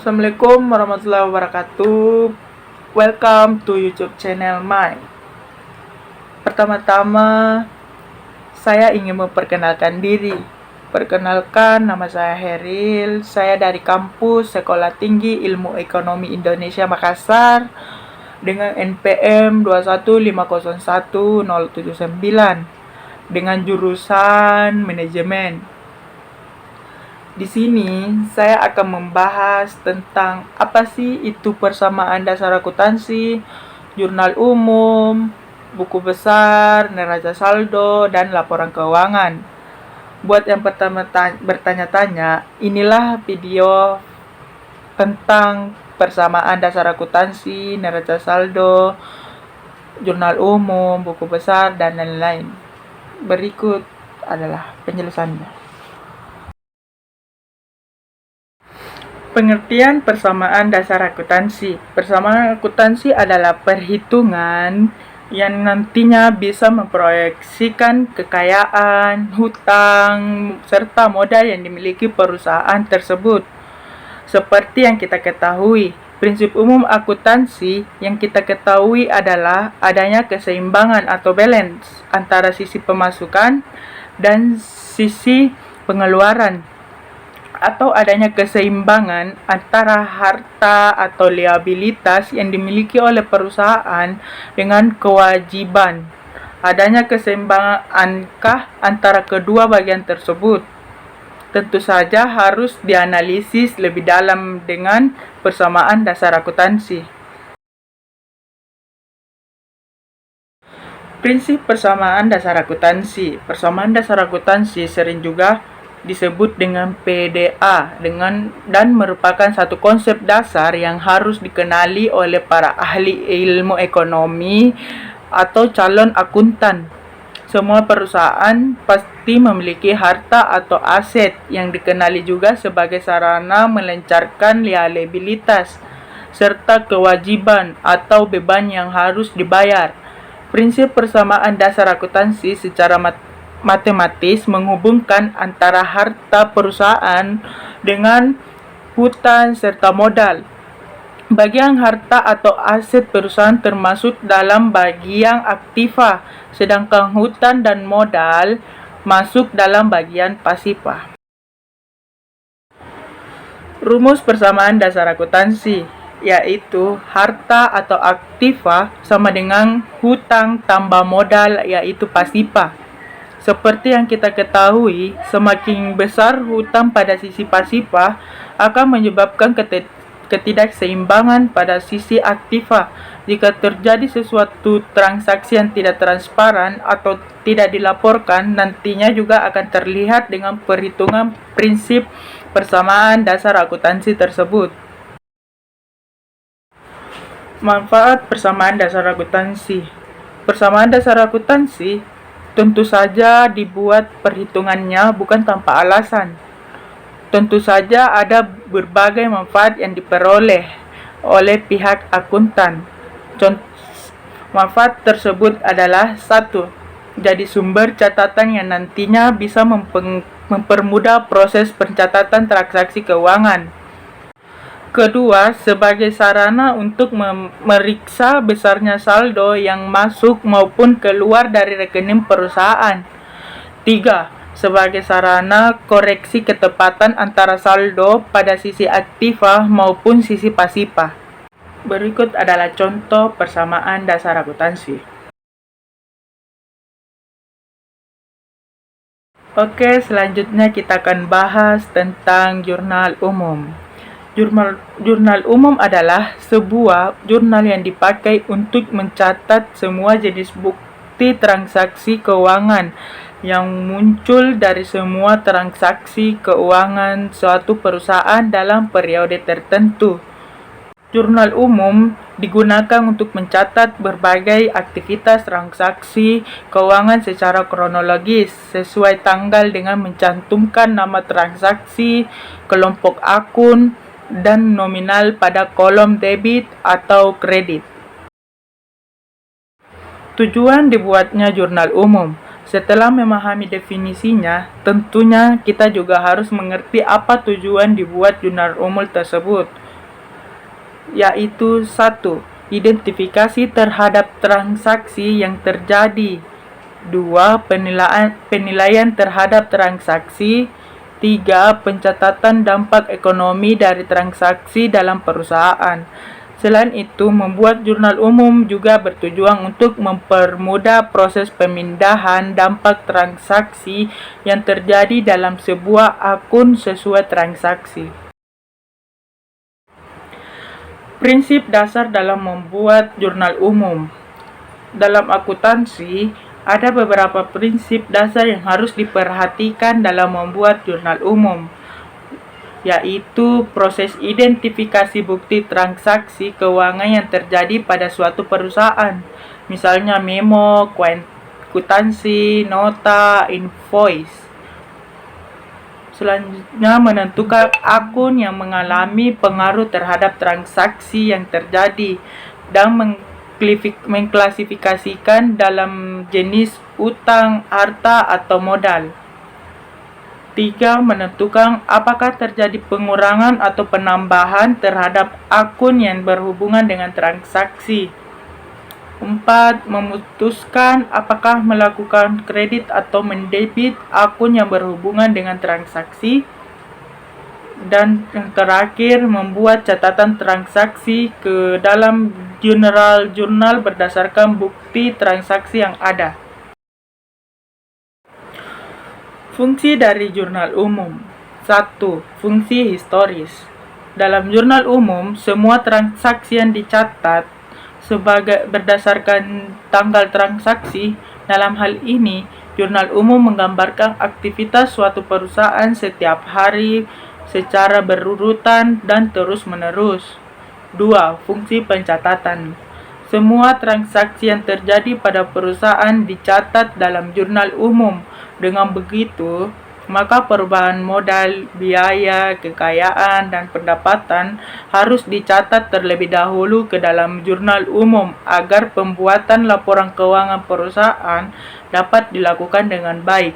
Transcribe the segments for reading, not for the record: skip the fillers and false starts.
Assalamualaikum warahmatullahi wabarakatuh. Welcome to YouTube channel Mai. Pertama-tama, saya ingin memperkenalkan diri. Perkenalkan, nama saya Heril. Saya dari kampus Sekolah Tinggi Ilmu Ekonomi Indonesia Makassar dengan NPM 21501-079 dengan jurusan manajemen. Di sini saya akan membahas tentang apa sih itu persamaan dasar akuntansi, jurnal umum, buku besar, neraca saldo, dan laporan keuangan. Buat yang pertama bertanya-tanya, inilah video tentang persamaan dasar akuntansi, neraca saldo, jurnal umum, buku besar, dan lain-lain. Berikut adalah penjelasannya. Pengertian persamaan dasar akuntansi. Persamaan akuntansi adalah perhitungan yang nantinya bisa memproyeksikan kekayaan, hutang, serta modal yang dimiliki perusahaan tersebut. Seperti yang kita ketahui, prinsip umum akuntansi yang kita ketahui adalah adanya keseimbangan atau balance antara sisi pemasukan dan sisi pengeluaran, atau adanya keseimbangan antara harta atau liabilitas yang dimiliki oleh perusahaan dengan kewajiban. Adanya keseimbangankah antara kedua bagian tersebut? Tentu saja harus dianalisis lebih dalam dengan persamaan dasar akuntansi. Prinsip persamaan dasar akuntansi. Persamaan dasar akuntansi sering juga disebut dengan PDA dan merupakan satu konsep dasar yang harus dikenali oleh para ahli ilmu ekonomi atau calon akuntan. Semua perusahaan pasti memiliki harta atau aset yang dikenali juga sebagai sarana melancarkan liabilitas serta kewajiban atau beban yang harus dibayar. Prinsip persamaan dasar akuntansi secara matematis menghubungkan antara harta perusahaan dengan hutang serta modal. Bagian harta atau aset perusahaan termasuk dalam bagian aktiva, sedangkan hutang dan modal masuk dalam bagian pasifa. Rumus persamaan dasar akuntansi yaitu harta atau aktiva sama dengan hutang tambah modal yaitu pasifa. Seperti yang kita ketahui, semakin besar hutang pada sisi pasifa akan menyebabkan ketidakseimbangan pada sisi aktiva. Jika terjadi sesuatu transaksi yang tidak transparan atau tidak dilaporkan, nantinya juga akan terlihat dengan perhitungan prinsip persamaan dasar akuntansi tersebut. Manfaat persamaan dasar akuntansi. Persamaan dasar akuntansi tentu saja dibuat perhitungannya bukan tanpa alasan. Tentu saja ada berbagai manfaat yang diperoleh oleh pihak akuntan. Manfaat tersebut adalah 1. Jadi sumber catatan yang nantinya bisa mempermudah proses pencatatan transaksi keuangan. Kedua, sebagai sarana untuk memeriksa besarnya saldo yang masuk maupun keluar dari rekening perusahaan. 3. Sebagai sarana koreksi ketepatan antara saldo pada sisi aktiva maupun sisi pasifa. Berikut adalah contoh persamaan dasar akuntansi. Oke, selanjutnya kita akan bahas tentang jurnal umum. Jurnal umum adalah sebuah jurnal yang dipakai untuk mencatat semua jenis bukti transaksi keuangan yang muncul dari semua transaksi keuangan suatu perusahaan dalam periode tertentu. Jurnal umum digunakan untuk mencatat berbagai aktivitas transaksi keuangan secara kronologis sesuai tanggal dengan mencantumkan nama transaksi, kelompok akun, dan nominal pada kolom debit atau kredit. Tujuan dibuatnya jurnal umum. Setelah memahami definisinya, tentunya kita juga harus mengerti apa tujuan dibuat jurnal umum tersebut. yaitu 1. Identifikasi terhadap transaksi yang terjadi. 2. Penilaian terhadap transaksi. 3. Pencatatan dampak ekonomi dari transaksi dalam perusahaan. Selain itu, membuat jurnal umum juga bertujuan untuk mempermudah proses pemindahan dampak transaksi yang terjadi dalam sebuah akun sesuai transaksi. Prinsip dasar dalam membuat jurnal umum. Dalam akuntansi, ada beberapa prinsip dasar yang harus diperhatikan dalam membuat jurnal umum, yaitu proses identifikasi bukti transaksi keuangan yang terjadi pada suatu perusahaan, misalnya memo, kwitansi, nota, invoice. Selanjutnya, menentukan akun yang mengalami pengaruh terhadap transaksi yang terjadi dan mengklasifikasikan dalam jenis utang, harta, atau modal. 3. Menentukan apakah terjadi pengurangan atau penambahan terhadap akun yang berhubungan dengan transaksi. 4. Memutuskan apakah melakukan kredit atau mendebit akun yang berhubungan dengan transaksi. Dan yang terakhir, membuat catatan transaksi ke dalam jurnal berdasarkan bukti transaksi yang ada. Fungsi dari jurnal umum. 1. Fungsi historis. Dalam jurnal umum, semua transaksi yang dicatat sebagai berdasarkan tanggal transaksi. Dalam hal ini, jurnal umum menggambarkan aktivitas suatu perusahaan setiap hari secara berurutan dan terus-menerus. 2. Fungsi pencatatan. Semua transaksi yang terjadi pada perusahaan dicatat dalam jurnal umum. Dengan begitu, maka perubahan modal, biaya, kekayaan, dan pendapatan harus dicatat terlebih dahulu ke dalam jurnal umum agar pembuatan laporan keuangan perusahaan dapat dilakukan dengan baik.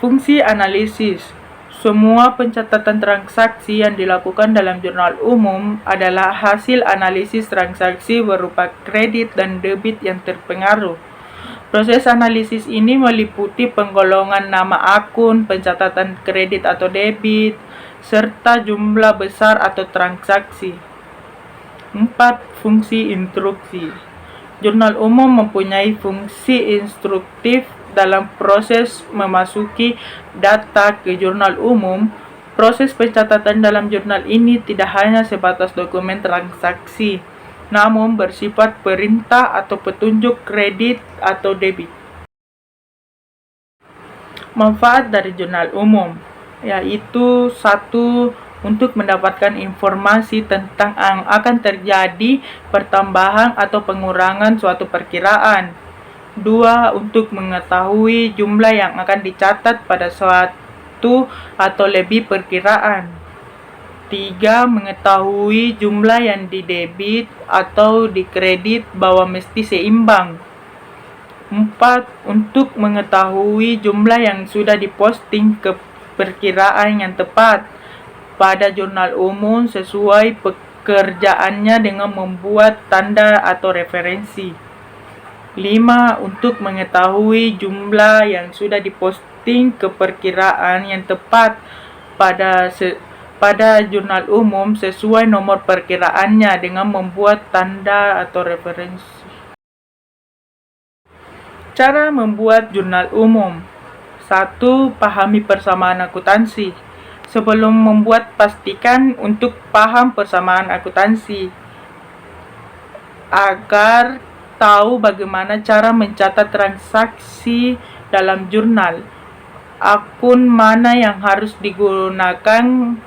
Fungsi analisis. Semua pencatatan transaksi yang dilakukan dalam jurnal umum adalah hasil analisis transaksi berupa kredit dan debit yang terpengaruh. Proses analisis ini meliputi penggolongan nama akun, pencatatan kredit atau debit, serta jumlah besar atau transaksi. 4. Fungsi instruksi. Jurnal umum mempunyai fungsi instruktif dalam proses memasuki data ke jurnal umum. Proses pencatatan dalam jurnal ini tidak hanya sebatas dokumen transaksi, namun bersifat perintah atau petunjuk kredit atau debit. Manfaat dari jurnal umum, yaitu 1. Untuk mendapatkan informasi tentang yang akan terjadi pertambahan atau pengurangan suatu perkiraan. 2. Untuk mengetahui jumlah yang akan dicatat pada suatu atau lebih perkiraan. 3. Mengetahui jumlah yang didebit atau dikredit bahwa mesti seimbang. 4. Untuk mengetahui jumlah yang sudah diposting ke perkiraan yang tepat pada jurnal umum sesuai pekerjaannya dengan membuat tanda atau referensi. 5. Untuk mengetahui jumlah yang sudah diposting ke perkiraan yang tepat pada jurnal umum sesuai nomor perkiraannya dengan membuat tanda atau referensi. Cara membuat jurnal umum. 1. Pahami persamaan akuntansi. Sebelum membuat, pastikan untuk paham persamaan akuntansi agar tahu bagaimana cara mencatat transaksi dalam jurnal, akun mana yang harus digunakan,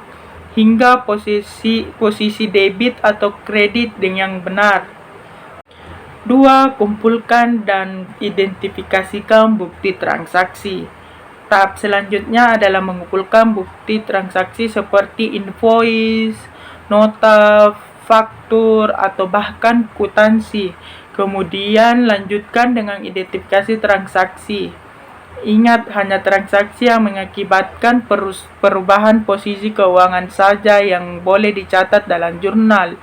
hingga posisi debit atau kredit dengan benar. 2. Kumpulkan dan identifikasikan bukti transaksi. Tahap selanjutnya adalah mengumpulkan bukti transaksi seperti invoice, nota, faktur, atau bahkan kwitansi. Kemudian lanjutkan dengan identifikasi transaksi. Ingat, hanya transaksi yang mengakibatkan perubahan posisi keuangan saja yang boleh dicatat dalam jurnal.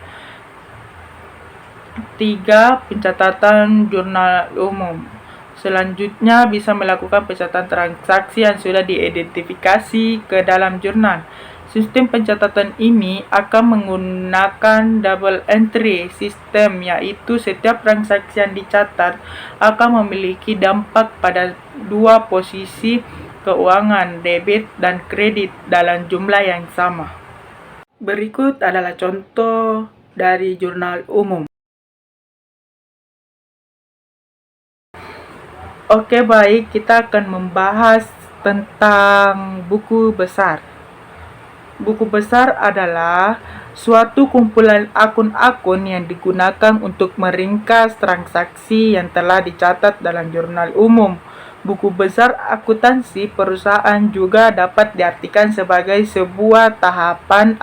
3. Pencatatan jurnal umum. Selanjutnya bisa melakukan pencatatan transaksi yang sudah diidentifikasi ke dalam jurnal. Sistem pencatatan ini akan menggunakan double entry sistem, yaitu setiap transaksi yang dicatat akan memiliki dampak pada dua posisi keuangan, debit dan kredit, dalam jumlah yang sama. Berikut adalah contoh dari jurnal umum. Oke, baik, kita akan membahas tentang buku besar. Buku besar adalah suatu kumpulan akun-akun yang digunakan untuk meringkas transaksi yang telah dicatat dalam jurnal umum. Buku besar akuntansi perusahaan juga dapat diartikan sebagai sebuah tahapan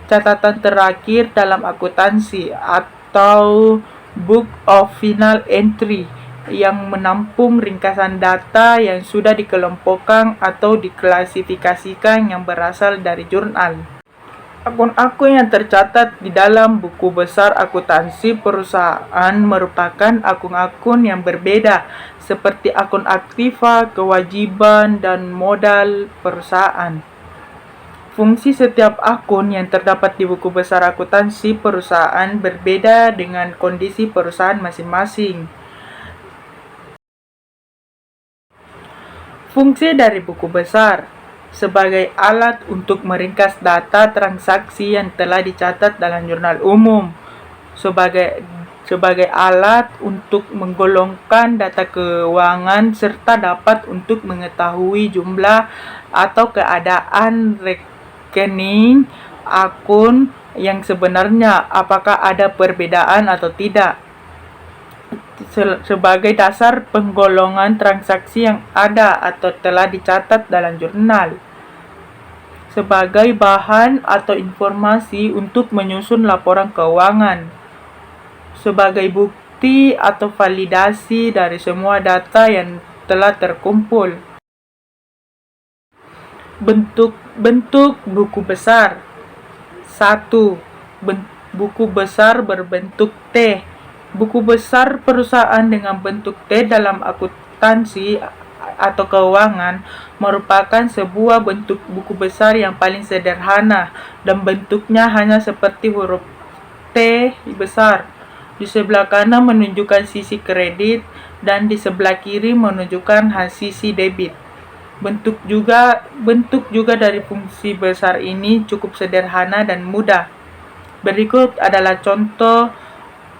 catatan terakhir dalam akuntansi atau Book of Final Entry yang menampung ringkasan data yang sudah dikelompokkan atau diklasifikasikan yang berasal dari jurnal. Akun-akun yang tercatat di dalam buku besar akuntansi perusahaan merupakan akun-akun yang berbeda, seperti akun aktiva, kewajiban, dan modal perusahaan. Fungsi setiap akun yang terdapat di buku besar akuntansi perusahaan berbeda dengan kondisi perusahaan masing-masing. Fungsi dari buku besar sebagai alat untuk meringkas data transaksi yang telah dicatat dalam jurnal umum, sebagai alat untuk menggolongkan data keuangan serta dapat untuk mengetahui jumlah atau keadaan rekening akun yang sebenarnya, apakah ada perbedaan atau tidak, sebagai dasar penggolongan transaksi yang ada atau telah dicatat dalam jurnal, sebagai bahan atau informasi untuk menyusun laporan keuangan, sebagai bukti atau validasi dari semua data yang telah terkumpul. Bentuk buku besar. 1. Buku besar berbentuk T. Buku besar perusahaan dengan bentuk T dalam akuntansi atau keuangan merupakan sebuah bentuk buku besar yang paling sederhana dan bentuknya hanya seperti huruf T besar. Di sebelah kanan menunjukkan sisi kredit dan di sebelah kiri menunjukkan sisi debit. Bentuk juga dari fungsi besar ini cukup sederhana dan mudah. Berikut adalah contoh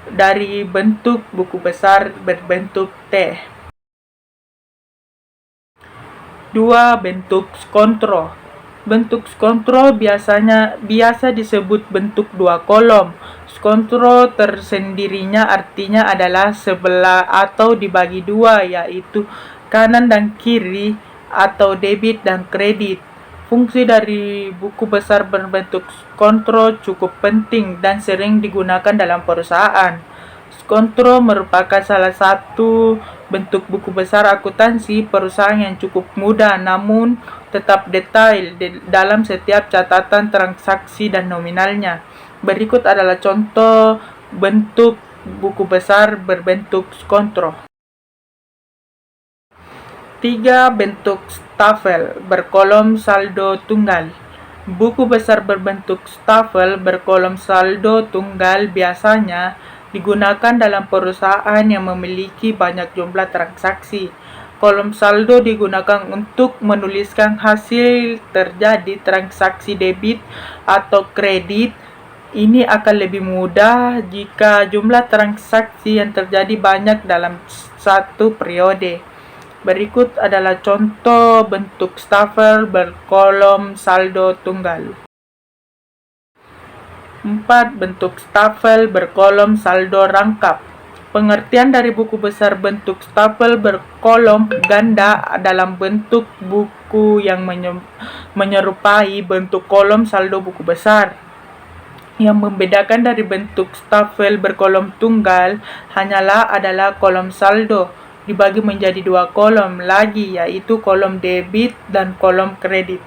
dari bentuk buku besar berbentuk T. 2. Bentuk skontro. Bentuk skontro biasa disebut bentuk dua kolom. Skontro tersendirinya artinya adalah sebelah atau dibagi dua, yaitu kanan dan kiri atau debit dan kredit. Fungsi dari buku besar berbentuk skontro cukup penting dan sering digunakan dalam perusahaan. Skontro merupakan salah satu bentuk buku besar akuntansi perusahaan yang cukup mudah namun tetap detail dalam setiap catatan transaksi dan nominalnya. Berikut adalah contoh bentuk buku besar berbentuk skontro. 3. Bentuk stafel berkolom saldo tunggal. Buku besar berbentuk stafel berkolom saldo tunggal biasanya digunakan dalam perusahaan yang memiliki banyak jumlah transaksi. Kolom saldo digunakan untuk menuliskan hasil terjadi transaksi debit atau kredit. Ini akan lebih mudah jika jumlah transaksi yang terjadi banyak dalam satu periode. Berikut adalah contoh bentuk stafel berkolom saldo tunggal. 4. Bentuk stafel berkolom saldo rangkap. Pengertian dari buku besar bentuk stafel berkolom ganda dalam bentuk buku yang menyerupai bentuk kolom saldo buku besar. Yang membedakan dari bentuk stafel berkolom tunggal adalah kolom saldo dibagi menjadi dua kolom lagi, yaitu kolom debit dan kolom kredit.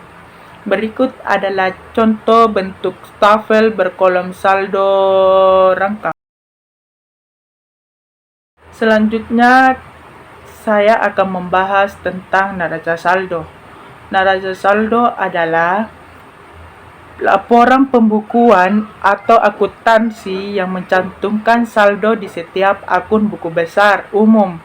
Berikut adalah contoh bentuk stafel berkolom saldo rangkap. Selanjutnya, saya akan membahas tentang neraca saldo. Neraca saldo adalah laporan pembukuan atau akuntansi yang mencantumkan saldo di setiap akun buku besar umum.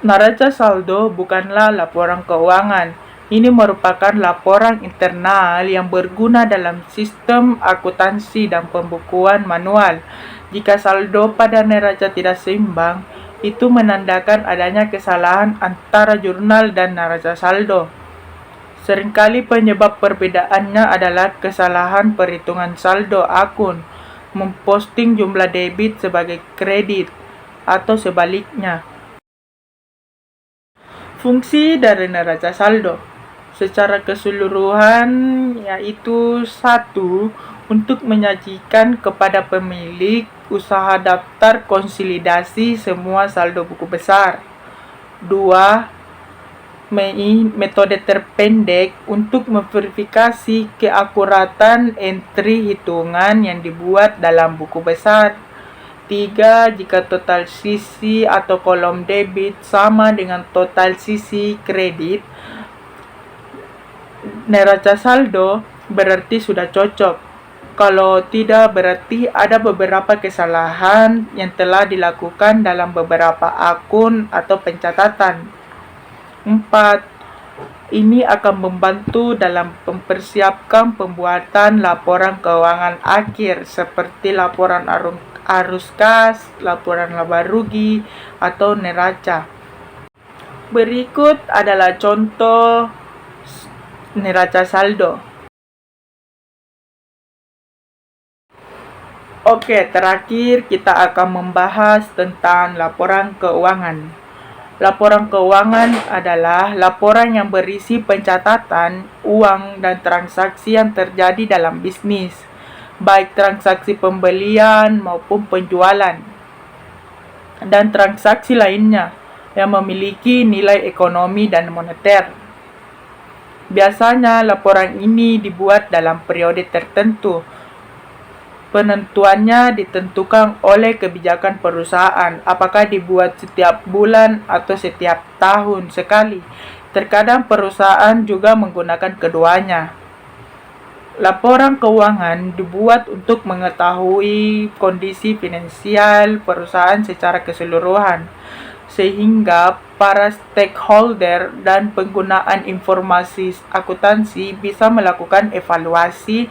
Neraca saldo bukanlah laporan keuangan. Ini merupakan laporan internal yang berguna dalam sistem akuntansi dan pembukuan manual. Jika saldo pada neraca tidak seimbang, itu menandakan adanya kesalahan antara jurnal dan neraca saldo. Seringkali penyebab perbedaannya adalah kesalahan perhitungan saldo akun, memposting jumlah debit sebagai kredit, atau sebaliknya. Fungsi dari neraca saldo secara keseluruhan yaitu satu, untuk menyajikan kepada pemilik usaha daftar konsolidasi semua saldo buku besar. 2. Metode terpendek untuk memverifikasi keakuratan entry hitungan yang dibuat dalam buku besar. 3. Jika total sisi atau kolom debit sama dengan total sisi kredit, neraca saldo berarti sudah cocok. Kalau tidak, berarti ada beberapa kesalahan yang telah dilakukan dalam beberapa akun atau pencatatan. 4. Ini akan membantu dalam mempersiapkan pembuatan laporan keuangan akhir seperti laporan arus kas, laporan laba rugi, atau neraca. Berikut adalah contoh neraca saldo. Oke, terakhir kita akan membahas tentang laporan keuangan. Laporan keuangan adalah laporan yang berisi pencatatan uang dan transaksi yang terjadi dalam bisnis, baik transaksi pembelian maupun penjualan, dan transaksi lainnya yang memiliki nilai ekonomi dan moneter. Biasanya laporan ini dibuat dalam periode tertentu. Penentuannya ditentukan oleh kebijakan perusahaan, apakah dibuat setiap bulan atau setiap tahun sekali. Terkadang perusahaan juga menggunakan keduanya. Laporan keuangan dibuat untuk mengetahui kondisi finansial perusahaan secara keseluruhan, sehingga para stakeholder dan penggunaan informasi akuntansi bisa melakukan evaluasi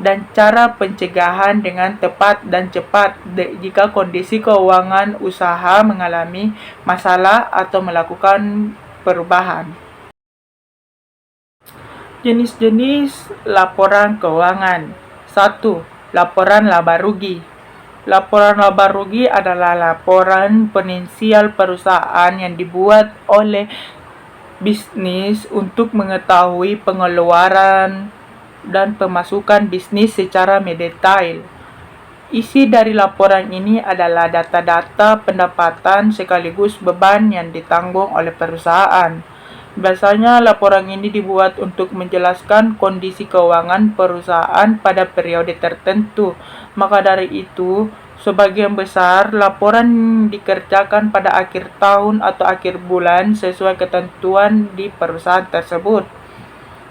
dan cara pencegahan dengan tepat dan cepat jika kondisi keuangan usaha mengalami masalah atau melakukan perubahan. Jenis-jenis laporan keuangan. 1. Laporan laba rugi. Laporan laba rugi adalah laporan finansial perusahaan yang dibuat oleh bisnis untuk mengetahui pengeluaran dan pemasukan bisnis secara mendetail. Isi dari laporan ini adalah data-data pendapatan sekaligus beban yang ditanggung oleh perusahaan. Biasanya laporan ini dibuat untuk menjelaskan kondisi keuangan perusahaan pada periode tertentu. Maka dari itu, sebagian besar laporan dikerjakan pada akhir tahun atau akhir bulan sesuai ketentuan di perusahaan tersebut.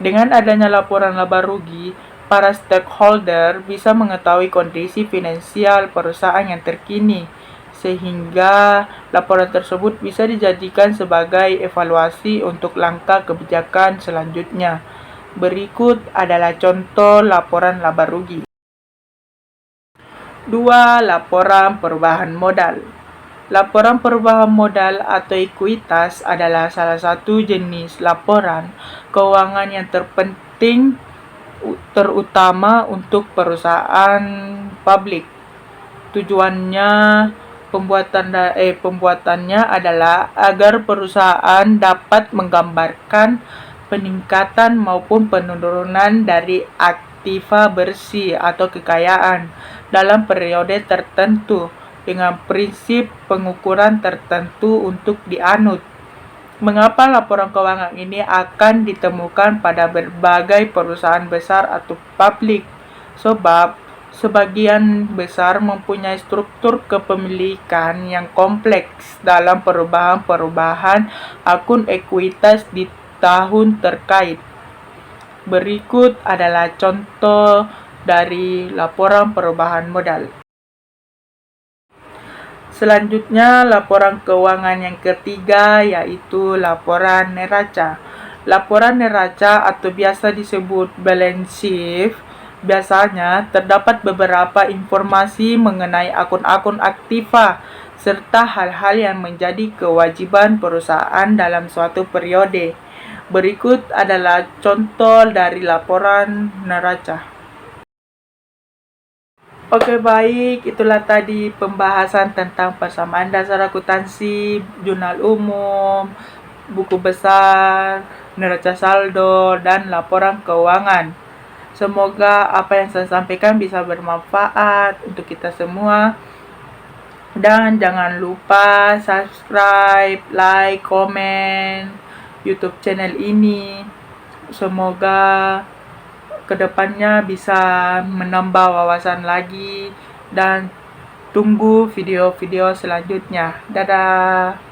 Dengan adanya laporan laba rugi, para stakeholder bisa mengetahui kondisi finansial perusahaan yang terkini, sehingga laporan tersebut bisa dijadikan sebagai evaluasi untuk langkah kebijakan selanjutnya. Berikut adalah contoh laporan laba rugi. 2. Laporan perubahan modal. Laporan perubahan modal atau ekuitas adalah salah satu jenis laporan keuangan yang terpenting terutama untuk perusahaan publik. Tujuannya pembuatannya adalah agar perusahaan dapat menggambarkan peningkatan maupun penurunan dari aktiva bersih atau kekayaan dalam periode tertentu dengan prinsip pengukuran tertentu untuk dianut. Mengapa laporan keuangan ini akan ditemukan pada berbagai perusahaan besar atau publik? Sebab sebagian besar mempunyai struktur kepemilikan yang kompleks dalam perubahan-perubahan akun ekuitas di tahun terkait. Berikut adalah contoh dari laporan perubahan modal. Selanjutnya, laporan keuangan yang ketiga yaitu laporan neraca. Laporan neraca atau biasa disebut balance sheet biasanya terdapat beberapa informasi mengenai akun-akun aktiva serta hal-hal yang menjadi kewajiban perusahaan dalam suatu periode. Berikut adalah contoh dari laporan neraca. Oke, baik, itulah tadi pembahasan tentang persamaan dasar akuntansi, jurnal umum, buku besar, neraca saldo, dan laporan keuangan. Semoga apa yang saya sampaikan bisa bermanfaat untuk kita semua. Dan jangan lupa subscribe, like, komen YouTube channel ini. Semoga kedepannya bisa menambah wawasan lagi, dan tunggu video-video selanjutnya. Dadah.